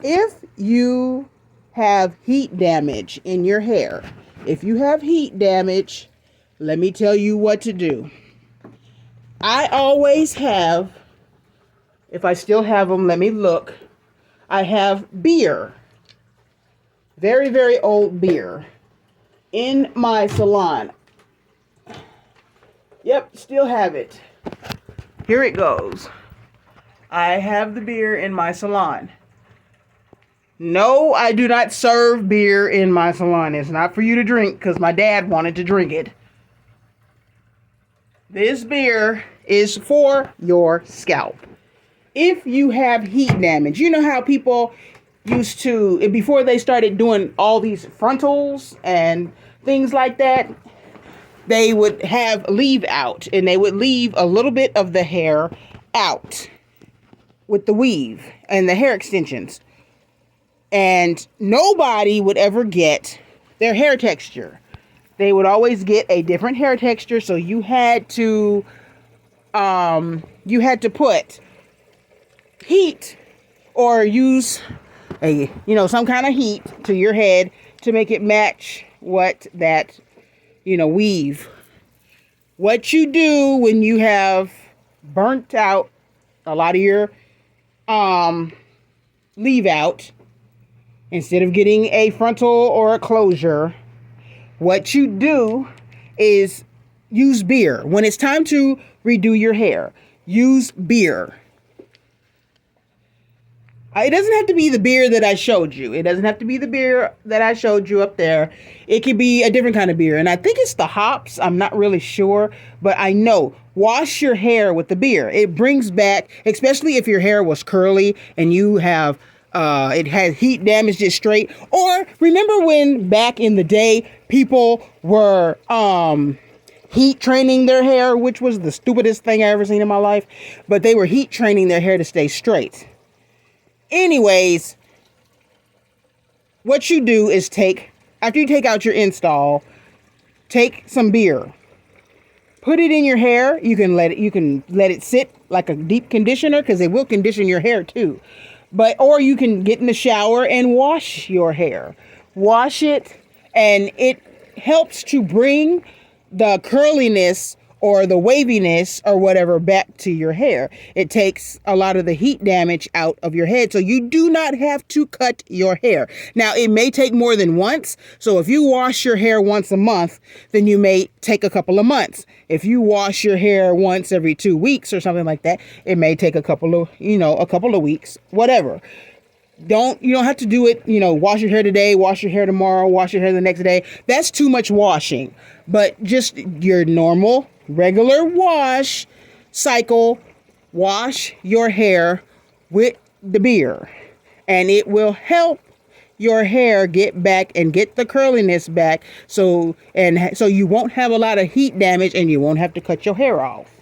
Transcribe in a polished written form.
If you have heat damage in your hair, if you have heat damage, let me tell you what to do. I always have, if I still have them, let me look. I have beer, very, very old beer, in my salon. Yep, still have it. Here it goes. I have the beer in my salon. No, I do not serve beer in my salon. It's not for you to drink because my dad wanted to drink it. This beer is for your scalp. If you have heat damage, you know how people used to, before they started doing all these frontals and things like that, they would have leave out and they would leave a little bit of the hair out with the weave and the hair extensions. And nobody would ever get their hair texture. They would always get a different hair texture. So you had to put heat or use some kind of heat to your head to make it match what that, weave. What you do when you have burnt out a lot of your leave out, instead of getting a frontal or a closure, what you do is use beer. When it's time to redo your hair, use beer. It doesn't have to be the beer that I showed you. It doesn't have to be the beer that I showed you up there. It could be a different kind of beer. And I think it's the hops. I'm not really sure. But I know. Wash your hair with the beer. It brings back, especially if your hair was curly and you have, it has heat damage just straight. Or remember when back in the day, people were heat training their hair, which was the stupidest thing I ever seen in my life. But they were heat training their hair to stay straight. Anyways, what you do is after you take out your install, take some beer, put it in your hair. You can let it sit like a deep conditioner because it will condition your hair too. Or you can get in the shower and wash your hair. Wash it, and it helps to bring the curliness or the waviness or whatever back to your hair. It takes a lot of the heat damage out of your head, so you do not have to cut your hair. Now, it may take more than once, so if you wash your hair once a month, then you may take a couple of months. If you wash your hair once every 2 weeks or something like that, it may take a couple of weeks, whatever. You don't have to do it, wash your hair today, wash your hair tomorrow, wash your hair the next day. That's too much washing. But just your normal, regular wash cycle, wash your hair with the beer. And it will help your hair get back and get the curliness back. So you won't have a lot of heat damage and you won't have to cut your hair off.